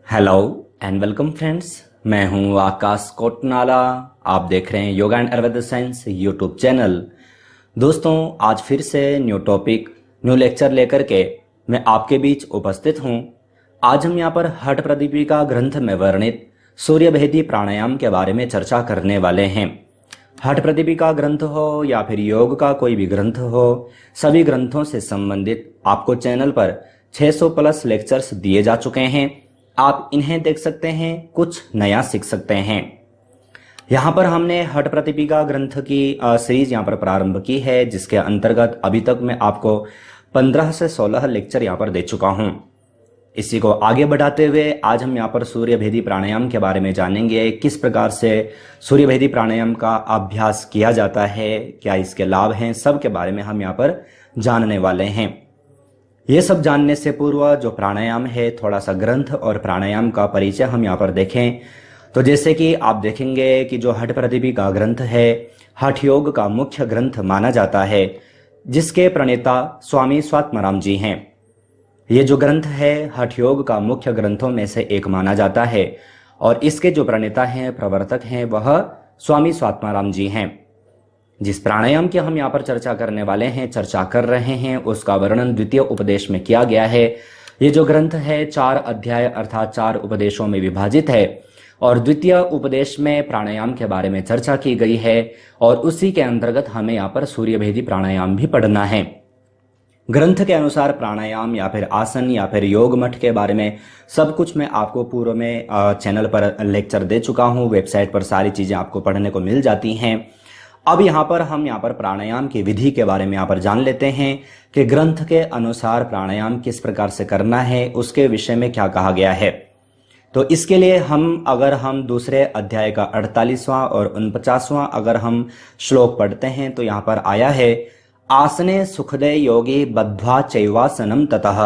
Hello and welcome friends. मैं हूं आकाश कोटनाला। आप देख रहे हैं yoga and Ayurveda science YouTube channel. दोस्तों, आज फिर से न्यू टॉपिक न्यू लेक्चर लेकर के मैं आपके बीच उपस्थित हूं। आज हम यहां पर हठ प्रदीपिका ग्रंथ में वर्णित सूर्यभेदी प्राणायाम के बारे में चर्चा करने वाले हैं। हठ प्रदीपिका ग्रंथ हो या फिर योग का कोई भी ग्रंथ हो, सभी ग्रंथों से संबंधित आपको चैनल पर 600 प्लस लेक्चर्स दिए जा चुके हैं। आप इन्हें देख सकते हैं, कुछ नया सीख सकते हैं। यहाँ पर हमने हठ प्रदीपिका ग्रंथ की सीरीज यहाँ पर प्रारंभ की है, जिसके अंतर्गत अभी तक मैं आपको 15 से 16 लेक्चर यहाँ पर दे चुका हूँ। इसी को आगे बढ़ाते हुए आज हम यहाँ पर सूर्यभेदी प्राणायाम के बारे में जानेंगे। किस प्रकार से सूर्यभेदी प्राणायाम का अभ्यास किया जाता है, क्या इसके लाभ हैं, सब के बारे में हम यहाँ पर जानने वाले हैं। ये सब जानने से पूर्व जो प्राणायाम है, थोड़ा सा ग्रंथ और प्राणायाम का परिचय हम यहाँ पर देखें तो जैसे कि आप देखेंगे कि जो हठ प्रदीपिका ग्रंथ है, हठ योग का मुख्य ग्रंथ माना जाता है, जिसके प्रणेता स्वामी स्वात्माराम जी हैं। ये जो ग्रंथ है हठ योग का मुख्य ग्रंथों में से एक माना जाता है और इसके जो प्रणेता हैं, प्रवर्तक हैं, वह स्वामी स्वात्माराम जी हैं। जिस प्राणायाम की हम यहाँ पर चर्चा करने वाले हैं, चर्चा कर रहे हैं, उसका वर्णन द्वितीय उपदेश में किया गया है। ये जो ग्रंथ है 4 अध्याय अर्थात 4 उपदेशों में विभाजित है और द्वितीय उपदेश में प्राणायाम के बारे में चर्चा की गई है और उसी के अंतर्गत हमें यहाँ पर सूर्यभेदी प्राणायाम भी पढ़ना है। ग्रंथ के अनुसार प्राणायाम या फिर आसन या फिर योग मठ के बारे में सब कुछ मैं आपको पूर्व में चैनल पर लेक्चर दे चुका हूँ। वेबसाइट पर सारी चीजें आपको पढ़ने को मिल जाती हैं। अब यहाँ पर हम यहाँ पर प्राणायाम की विधि के बारे में यहाँ पर जान लेते हैं कि ग्रंथ के अनुसार प्राणायाम किस प्रकार से करना है, उसके विषय में क्या कहा गया है। तो इसके लिए अगर हम दूसरे अध्याय का 48वां और 49वां अगर हम श्लोक पढ़ते हैं तो यहाँ पर आया है, आसने सुखदे योगी बद्ध्वा चैवासनम ततः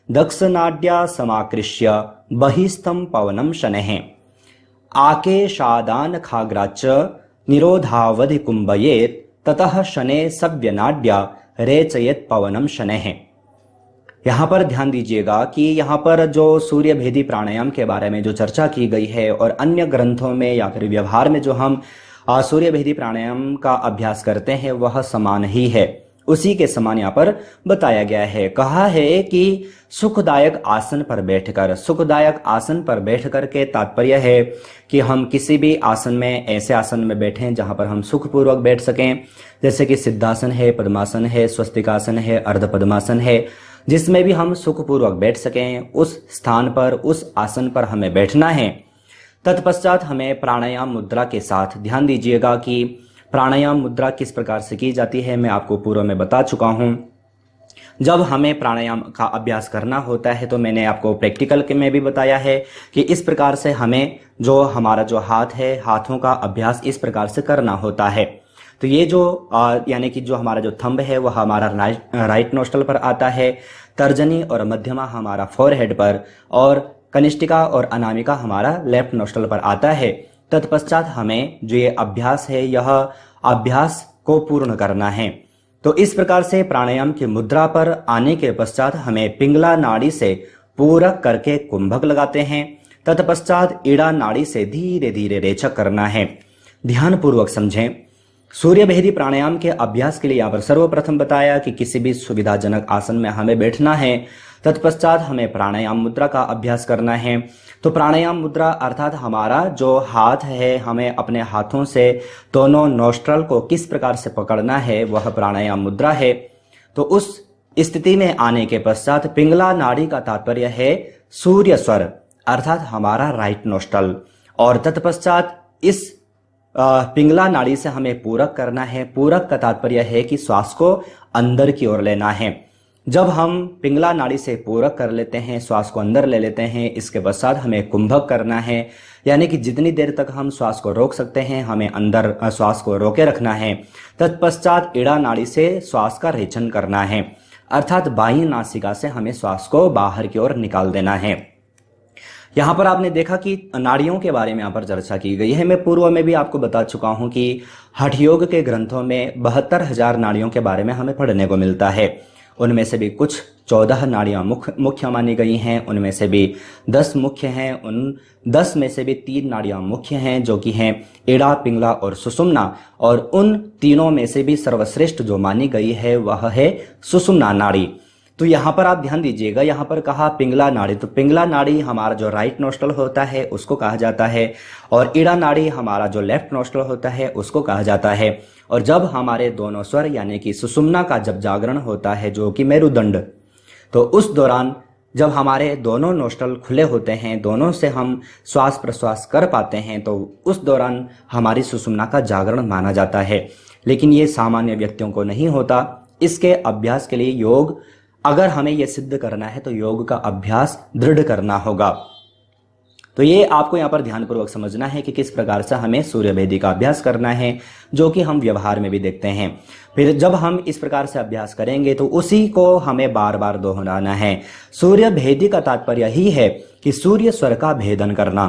दक्षनाड्या समाकृष्य बहिस्थम पवनम शनैः आकेशादान खाग्राच निरोधावधि कुंभयेत ततः शने सव्यनाड्या रेचयेत पवनम शनैः। यहाँ पर ध्यान दीजिएगा कि यहाँ पर जो सूर्यभेदी प्राणायाम के बारे में जो चर्चा की गई है और अन्य ग्रंथों में या फिर व्यवहार में जो हम सूर्यभेदी प्राणायाम का अभ्यास करते हैं वह समान ही है, उसी के समान यहाँ पर बताया गया है। कहा है कि सुखदायक आसन पर बैठकर, सुखदायक आसन पर बैठकर के तात्पर्य है कि हम किसी भी आसन में, ऐसे आसन में बैठें जहां पर हम सुखपूर्वक बैठ सकें, जैसे कि सिद्धासन है, पद्मासन है, स्वस्तिकासन है, अर्ध पद्मासन है, जिसमें भी हम सुखपूर्वक बैठ सकें। उस स्थान पर, उस आसन पर हमें बैठना है। तत्पश्चात हमें प्राणायाम मुद्रा के साथ, ध्यान दीजिएगा कि प्राणायाम मुद्रा किस प्रकार से की जाती है मैं आपको पूर्व में बता चुका हूं। जब हमें प्राणायाम का अभ्यास करना होता है तो मैंने आपको प्रैक्टिकल के में भी बताया है कि इस प्रकार से हमें जो हमारा जो हाथ है, हाथों का अभ्यास इस प्रकार से करना होता है। तो ये जो यानी कि जो हमारा जो थंब है वह हमारा राइट नोस्ट्रल पर आता है, तर्जनी और मध्यमा हमारा फोरहेड पर और कनिष्ठिका और अनामिका हमारा लेफ्ट नोस्ट्रल पर आता है। तत्पश्चात हमें जो ये अभ्यास है, यह अभ्यास को पूर्ण करना है। तो इस प्रकार से प्राणायाम की मुद्रा पर आने के पश्चात हमें पिंगला नाड़ी से पूरक करके कुंभक लगाते हैं। तत्पश्चात ईड़ा नाड़ी से धीरे धीरे रेचक करना है। ध्यान पूर्वक समझें। सूर्यभेदी प्राणायाम के अभ्यास के लिए यहाँ पर सर्वप्रथम बताया कि किसी भी सुविधाजनक आसन में हमें बैठना है। तत्पश्चात हमें प्राणायाम मुद्रा का अभ्यास करना है। तो प्राणायाम मुद्रा अर्थात हमारा जो हाथ है, हमें अपने हाथों से दोनों नोस्ट्रल को किस प्रकार से पकड़ना है, वह प्राणायाम मुद्रा है। तो उस स्थिति में आने के पश्चात पिंगला नाड़ी का तात्पर्य है सूर्य स्वर अर्थात हमारा राइट नोस्ट्रल, और तत्पश्चात इस पिंगला नाड़ी से हमें पूरक करना है। पूरक का तात्पर्य है कि श्वास को अंदर की ओर लेना है। जब हम पिंगला नाड़ी से पूरक कर लेते हैं, श्वास को अंदर ले लेते हैं, इसके पश्चात हमें कुंभक करना है, यानी कि जितनी देर तक हम श्वास को रोक सकते हैं हमें अंदर श्वास को रोके रखना है। तत्पश्चात ईड़ा नाड़ी से श्वास का रेचन करना है, अर्थात बाईं नासिका से हमें श्वास को बाहर की ओर निकाल देना है। यहाँ पर आपने देखा कि नाड़ियों के बारे में यहाँ पर चर्चा की गई है। मैं पूर्व में भी आपको बता चुका हूँ कि हठ योग के ग्रंथों में 72,000 नाड़ियों के बारे में हमें पढ़ने को मिलता है उनमें से भी कुछ 14 नाड़ियां मुख्य मानी गई हैं, उनमें से भी 10 मुख्य हैं। उन 10 में से भी 3 नाड़ियां मुख्य हैं जो कि हैं इड़ा, पिंगला और सुषुम्ना। और उन तीनों में से भी सर्वश्रेष्ठ जो मानी गई है वह है सुषुम्ना नाड़ी। तो यहाँ पर आप ध्यान दीजिएगा, यहाँ पर कहा पिंगला नाड़ी, तो पिंगला नाड़ी हमारा जो राइट नोस्ट्रल होता है उसको कहा जाता है, और इड़ा नाड़ी हमारा जो लेफ्ट नोस्ट्रल होता है उसको कहा जाता है। और जब हमारे दोनों स्वर यानी कि सुषुम्ना का जब जागरण होता है जो कि मेरुदंड, तो उस दौरान जब हमारे दोनों नोस्ट्रल खुले होते हैं, दोनों से हम श्वास प्रश्वास कर पाते हैं, तो उस दौरान हमारी सुषुम्ना का जागरण माना जाता है। लेकिन ये सामान्य व्यक्तियों को नहीं होता। इसके अभ्यास के लिए योग, अगर हमें यह सिद्ध करना है तो योग का अभ्यास दृढ़ करना होगा। तो ये आपको यहाँ पर ध्यानपूर्वक समझना है कि किस प्रकार से हमें सूर्य भेदी का अभ्यास करना है, जो कि हम व्यवहार में भी देखते हैं। फिर जब हम इस प्रकार से अभ्यास करेंगे तो उसी को हमें बार बार दोहराना है। सूर्य भेदी का तात्पर्य यही है कि सूर्य स्वर का भेदन करना,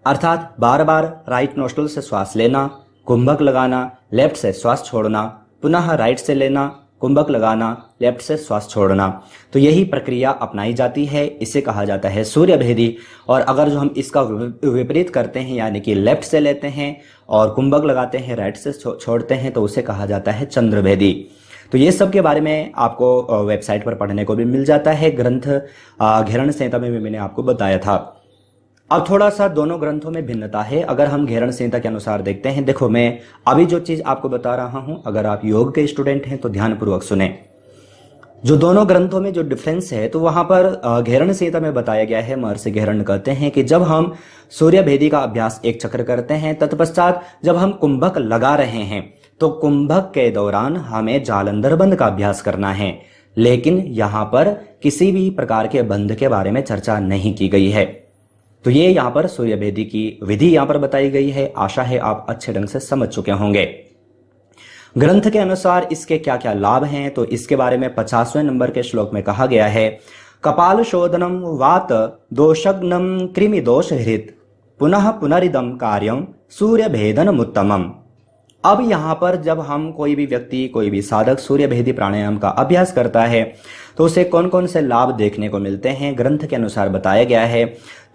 अर्थात बार बार राइट नोस्ट्रल से श्वास लेना, कुंभक लगाना, लेफ्ट से श्वास छोड़ना, पुनः राइट से लेना, कुंभक लगाना, लेफ्ट से श्वास छोड़ना। तो यही प्रक्रिया अपनाई जाती है, इसे कहा जाता है सूर्य भेदी। और अगर जो हम इसका विपरीत करते हैं यानी कि लेफ्ट से लेते हैं और कुंभक लगाते हैं, राइट से छोड़ते हैं, तो उसे कहा जाता है चंद्र भेदी। तो ये सब के बारे में आपको वेबसाइट पर पढ़ने को भी मिल जाता है। ग्रंथ घेरण संहिता में भी मैंने आपको बताया था। अब थोड़ा सा दोनों ग्रंथों में भिन्नता है। अगर हम घेरण संहिता के अनुसार देखते हैं, देखो मैं अभी जो चीज आपको बता रहा हूं, अगर आप योग के स्टूडेंट हैं तो ध्यानपूर्वक सुने। जो दोनों ग्रंथों में जो डिफरेंस है, तो वहां पर घेरण संहिता में बताया गया है, महर्षि घेरण कहते हैं कि जब हम सूर्य भेदी का अभ्यास एक चक्र करते हैं, तत्पश्चात जब हम कुंभक लगा रहे हैं तो कुंभक के दौरान हमें जालंधर बंद का अभ्यास करना है। लेकिन यहां पर किसी भी प्रकार के बंध के बारे में चर्चा नहीं की गई है। तो ये यहाँ पर सूर्य भेदी की विधि यहाँ पर बताई गई है। आशा है आप अच्छे ढंग से समझ चुके होंगे। ग्रंथ के अनुसार इसके क्या क्या लाभ हैं, तो इसके बारे में 50वें नंबर के श्लोक में कहा गया है, कपाल शोधनम वात दोषग्नम कृमि दोष हृत पुनः पुनरिदम कार्यम सूर्य भेदन उत्तमम। अब यहाँ पर जब हम कोई भी व्यक्ति, कोई भी साधक सूर्य भेदी प्राणायाम का अभ्यास करता है तो उसे कौन कौन से लाभ देखने को मिलते हैं, ग्रंथ के अनुसार बताया गया है।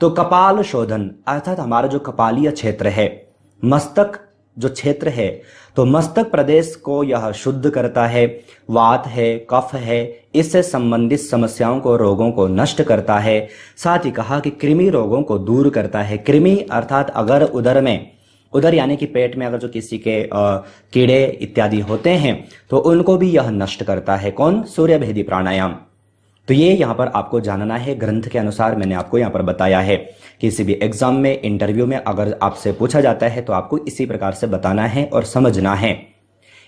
तो कपाल शोधन अर्थात हमारा जो कपालीय क्षेत्र है, मस्तक जो क्षेत्र है, तो मस्तक प्रदेश को यह शुद्ध करता है। वात है, कफ है, इससे संबंधित समस्याओं को, रोगों को नष्ट करता है। साथ ही कहा कि कृमि रोगों को दूर करता है। कृमि अर्थात अगर उदर यानी कि पेट में अगर जो किसी के कीड़े इत्यादि होते हैं तो उनको भी यह नष्ट करता है। कौन? सूर्य भेदी प्राणायाम। तो ये यहाँ पर आपको जानना है। ग्रंथ के अनुसार मैंने आपको यहाँ पर बताया है। किसी भी एग्जाम में, इंटरव्यू में अगर आपसे पूछा जाता है तो आपको इसी प्रकार से बताना है और समझना है।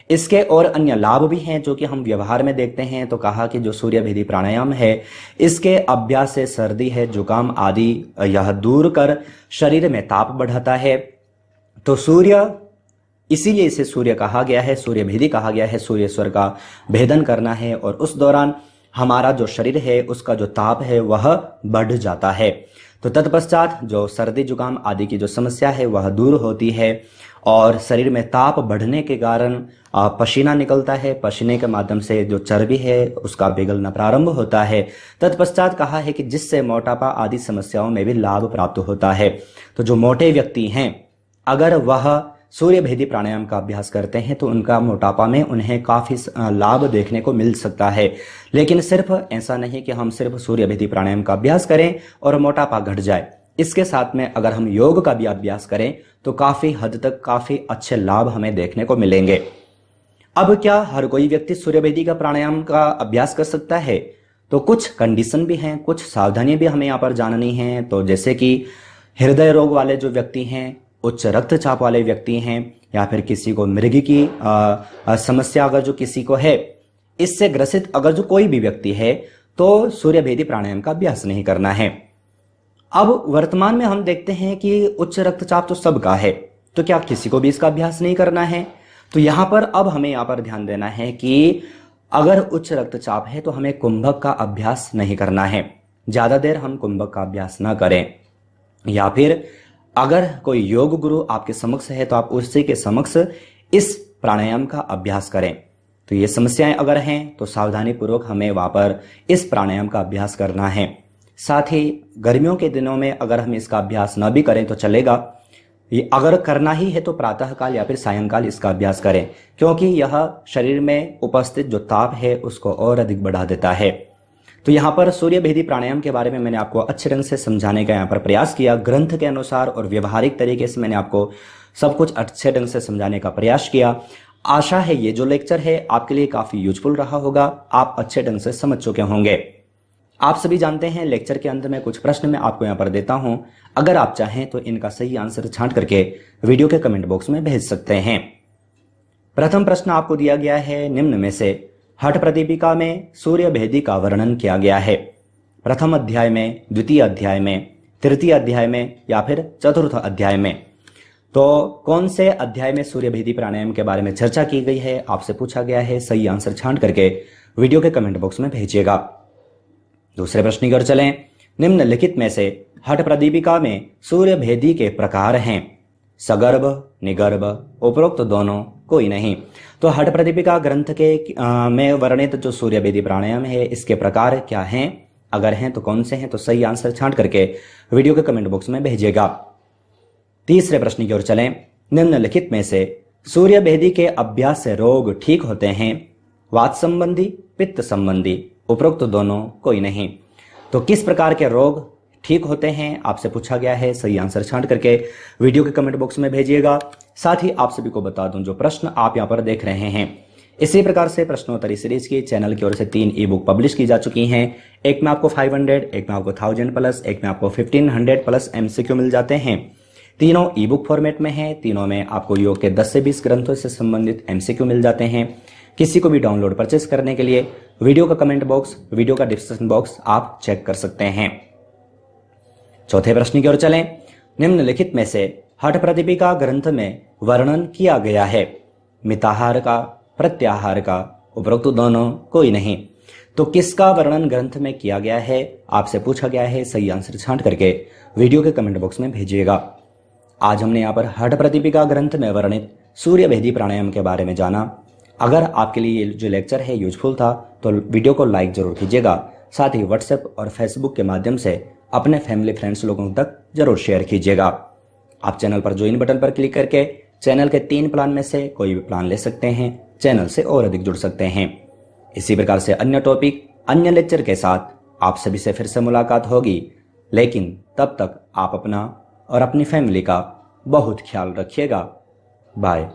इसके और अन्य लाभ भी हैं जो कि हम व्यवहार में देखते हैं। तो कहा कि जो सूर्य भेदी प्राणायाम है, इसके अभ्यास से सर्दी है, जुकाम आदि यह दूर कर शरीर में ताप बढ़ाता है। तो सूर्य, इसीलिए इसे सूर्य कहा गया है, सूर्य भेदी कहा गया है। सूर्य स्वर का भेदन करना है और उस दौरान हमारा जो शरीर है उसका जो ताप है वह बढ़ जाता है। तो तत्पश्चात जो सर्दी जुकाम आदि की जो समस्या है वह दूर होती है और शरीर में ताप बढ़ने के कारण पसीना निकलता है। पसीने के माध्यम से जो चर्बी है उसका पिघलना प्रारंभ होता है। तत्पश्चात कहा है कि जिससे मोटापा आदि समस्याओं में भी लाभ प्राप्त होता है। तो जो मोटे व्यक्ति हैं, अगर वह सूर्य भेदी प्राणायाम का अभ्यास करते हैं तो उनका मोटापा में उन्हें काफी लाभ देखने को मिल सकता है। लेकिन सिर्फ ऐसा नहीं कि हम सिर्फ सूर्य भेदी प्राणायाम का अभ्यास करें और मोटापा घट जाए। इसके साथ में अगर हम योग का भी अभ्यास करें तो काफी हद तक काफी अच्छे लाभ हमें देखने को मिलेंगे। अब क्या हर कोई व्यक्ति सूर्य भेदी का प्राणायाम का अभ्यास कर सकता है? तो कुछ कंडीशन भी हैं, कुछ सावधानी भी हमें यहाँ पर जाननी है। तो जैसे कि हृदय रोग वाले जो व्यक्ति हैं, उच्च रक्तचाप वाले व्यक्ति हैं, या फिर किसी को मृगी की समस्या अगर जो किसी को है, इससे ग्रसित अगर जो कोई भी व्यक्ति है, तो सूर्य भेदी प्राणायाम का अभ्यास नहीं करना है। अब वर्तमान में हम देखते हैं कि उच्च रक्तचाप तो सबका है, तो क्या किसी को भी इसका अभ्यास नहीं करना है? तो यहाँ पर अब हमें यहाँ पर ध्यान देना है कि अगर उच्च रक्तचाप है तो हमें कुंभक का अभ्यास नहीं करना है। ज्यादा देर हम कुंभक का अभ्यास ना करें। या फिर अगर कोई योग गुरु आपके समक्ष है तो आप उसी के समक्ष इस प्राणायाम का अभ्यास करें। तो ये समस्याएं अगर हैं तो सावधानी पूर्वक हमें वहां पर इस प्राणायाम का अभ्यास करना है। साथ ही गर्मियों के दिनों में अगर हम इसका अभ्यास न भी करें तो चलेगा, ये अगर करना ही है तो प्रातःकाल या फिर सायंकाल इसका अभ्यास करें, क्योंकि यह शरीर में उपस्थित जो ताप है उसको और अधिक बढ़ा देता है। तो यहाँ पर सूर्य भेदी प्राणायाम के बारे में मैंने आपको अच्छे ढंग से समझाने का यहाँ पर प्रयास किया, ग्रंथ के अनुसार और व्यवहारिक तरीके से मैंने आपको सब कुछ अच्छे ढंग से समझाने का प्रयास किया। आशा है ये जो लेक्चर है आपके लिए काफी यूजफुल रहा होगा, आप अच्छे ढंग से समझ चुके होंगे। आप सभी जानते हैं लेक्चर के अंत में कुछ प्रश्न मैं आपको यहाँ पर देता हूं, अगर आप चाहें तो इनका सही आंसर छांट करके वीडियो के कमेंट बॉक्स में भेज सकते हैं। प्रथम प्रश्न आपको दिया गया है, निम्न में से हठ प्रदीपिका में सूर्य भेदी का वर्णन किया गया है प्रथम अध्याय में, द्वितीय अध्याय में, तृतीय अध्याय में या फिर चतुर्थ अध्याय में। तो कौन से अध्याय में सूर्य भेदी प्राणायाम के बारे में चर्चा की गई है आपसे पूछा गया है, सही आंसर छांट करके वीडियो के कमेंट बॉक्स में भेजिएगा। दूसरे प्रश्न की ओर चलें, निम्नलिखित में से हठ प्रदीपिका में सूर्य भेदी के प्रकार हैं सगर्भ, निगर्भ, उपरोक्त दोनों, कोई नहीं। तो हठ प्रदीपिका ग्रंथ के में वर्णित जो सूर्य भेदी प्राणायाम है इसके प्रकार क्या हैं, अगर हैं तो कौन से हैं, तो सही आंसर छांट करके वीडियो के कमेंट बॉक्स में भेजिएगा। तीसरे प्रश्न की ओर चलें, निम्नलिखित में से सूर्य भेदी के अभ्यास से रोग ठीक होते हैं वात संबंधी, पित्त संबंधी, उपरोक्त दोनों, कोई नहीं। तो किस प्रकार के रोग ठीक होते हैं आपसे पूछा गया है, सही आंसर छांट करके वीडियो के कमेंट बॉक्स में भेजिएगा। साथ ही आप सभी को बता दूं जो प्रश्न आप यहां पर देख रहे हैं, इसी प्रकार से प्रश्नोत्तरी सीरीज की चैनल की ओर से 3 ई बुक पब्लिश की जा चुकी हैं। एक में आपको 500, एक में आपको 1000 प्लस, एक में आपको 1500 प्लस MCQ मिल जाते हैं। तीनों ई बुक फॉर्मेट में है, तीनों में आपको योग के 10 से 20 ग्रंथों से संबंधित MCQ मिल जाते हैं। किसी को भी डाउनलोड परचेस करने के लिए वीडियो का कमेंट बॉक्स, वीडियो का डिस्क्रिप्शन बॉक्स आप चेक कर सकते हैं। चौथे प्रश्न की ओर चलें, निम्नलिखित में से हठ प्रदीपिका ग्रंथ में वर्णन किया गया है मिताहार का, प्रत्याहार का, उपरोक्त दोनों, कोई नहीं। तो किसका वर्णन ग्रंथ में किया गया है आपसे पूछा गया है, सही आंसर छांट करके वीडियो के कमेंट बॉक्स में भेजिएगा। आज हमने यहाँ पर हठ प्रदीपिका ग्रंथ में वर्णित सूर्य भेदी प्राणायाम के बारे में जाना। अगर आपके लिए जो लेक्चर है यूजफुल था तो वीडियो को लाइक जरूर कीजिएगा, साथ ही व्हाट्सएप और फेसबुक के माध्यम से अपने फैमिली फ्रेंड्स लोगों तक जरूर शेयर कीजिएगा। आप चैनल पर ज्वाइन बटन पर क्लिक करके चैनल के 3 प्लान में से कोई भी प्लान ले सकते हैं, चैनल से और अधिक जुड़ सकते हैं। इसी प्रकार से अन्य टॉपिक, अन्य लेक्चर के साथ आप सभी से फिर से मुलाकात होगी, लेकिन तब तक आप अपना और अपनी फैमिली का बहुत ख्याल रखिएगा। बाय।